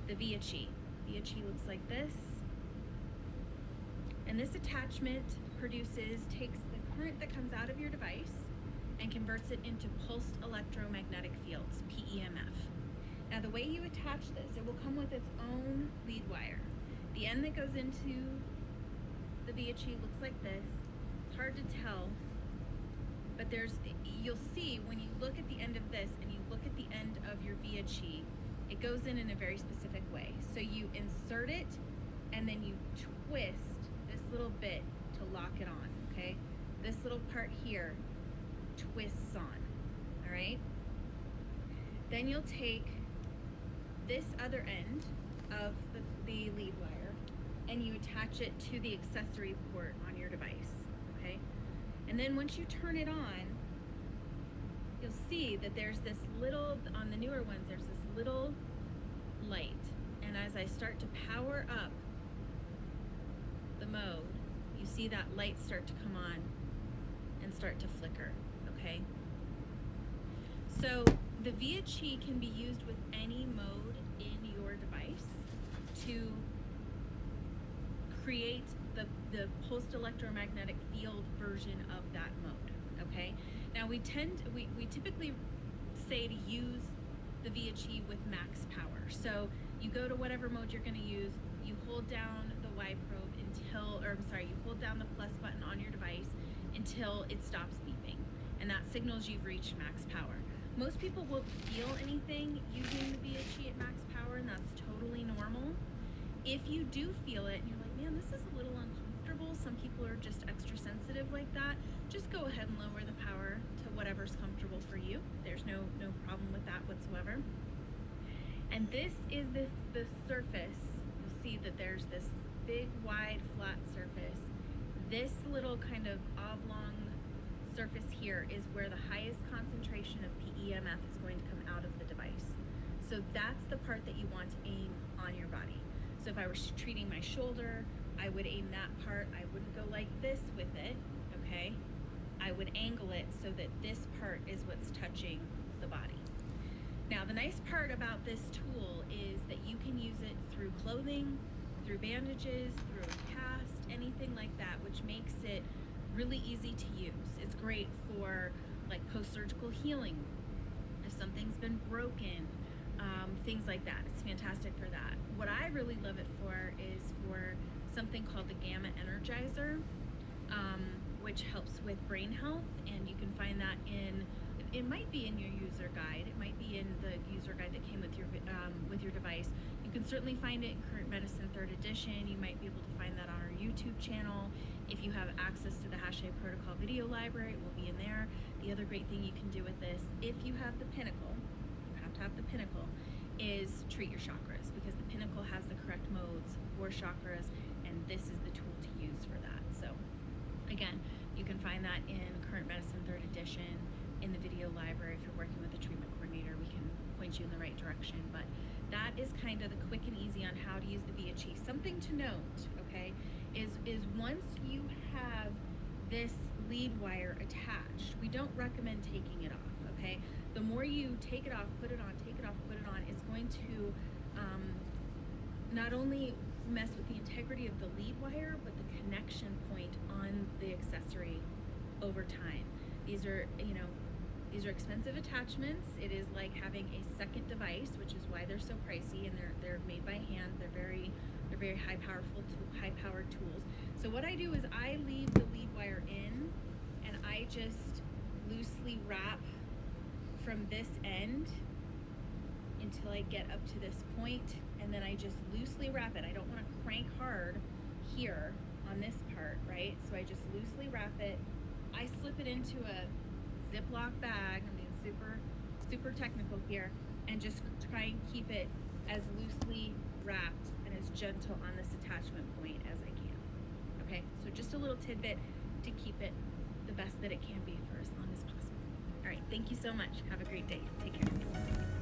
the VIA-Chi. VIA-Chi looks like this. And this attachment takes the current that comes out of your device and converts it into pulsed electromagnetic fields, PEMF. Now the way you attach this, it will come with its own lead wire. The end that goes into the VIA-Chi looks like this. It's hard to tell, but you'll see when you look at the end of this and you look at the end of your VIA-Chi, it goes in a very specific way. So you insert it and then you twist this little bit to lock it on, okay? This little part here twists on, all right? Then you'll take this other end of the lead wire and you attach it to the accessory port on your device, okay? And then once you turn it on, you'll see that there's this little, on the newer ones, there's this little light. And as I start to power up the mode, you see that light start to come on and start to flicker, okay? So the VIA-Chi can be used with any mode in your device to create the pulsed electromagnetic field version of that mode, okay? Now we typically say to use the VIA-Chi with max power. So you go to whatever mode you're gonna use, you hold down the Y probe you hold down the plus button on your device until it stops beeping. And that signals you've reached max power. Most people won't feel anything using the VIA-Chi at max power, and that's totally normal. If you do feel it and you're like, man, this is a little uncomfortable, some people are just extra sensitive like that, just go ahead and lower the power to whatever's comfortable for you. There's no problem with that whatsoever. And this is the surface. You'll see that there's this big, wide, flat surface. This little kind of oblong surface here is where the highest concentration of PEMF is going to come out of the device. So that's the part that you want to aim on your body. So if I were treating my shoulder, I would aim that part. I wouldn't go like this with it, okay? I would angle it so that this part is what's touching the body. Now, the nice part about this tool is that you can use it through clothing, through bandages, through a cast, anything like that, which makes it really easy to use. It's great for like post-surgical healing. If something's been broken, things like that. It's fantastic for that. What I really love it for is for something called the Gamma Energizer, which helps with brain health, and you can find that it might be in your user guide. It might be in the user guide that came with your device. You can certainly find it in Current Medicine 3rd edition. You might be able to find that on our YouTube channel. If you have access to the Hashay Protocol video library, it will be in there. The other great thing you can do with this, if you have the Pinnacle, you have to have the Pinnacle, is treat your chakras, because the Pinnacle has the correct modes for chakras, and this is the tool to use for that. So again, you can find that in Current Medicine 3rd edition in the video library. If you're working with a treatment coordinator, we can point you in the right direction. But that is kind of the quick and easy on how to use the VIA-Chi. Something to note, okay, is once you have this lead wire attached, we don't recommend taking it off, okay? The more you take it off, put it on, take it off, put it on, it's going to not only mess with the integrity of the lead wire, but the connection point on the accessory over time. These are expensive attachments. It is like having a second device, which is why they're so pricey, and they're made by hand. They're very high-powered tools. So what I do is I leave the lead wire in, and I just loosely wrap from this end until I get up to this point, and then I just loosely wrap it. I don't want to crank hard here on this part, right? So I just loosely wrap it. I slip it into a Ziploc bag, I'm being super technical here, and just try and keep it as loosely wrapped and as gentle on this attachment point as I can. Okay, so just a little tidbit to keep it the best that it can be for as long as possible. All right, thank you so much. Have a great day. Take care.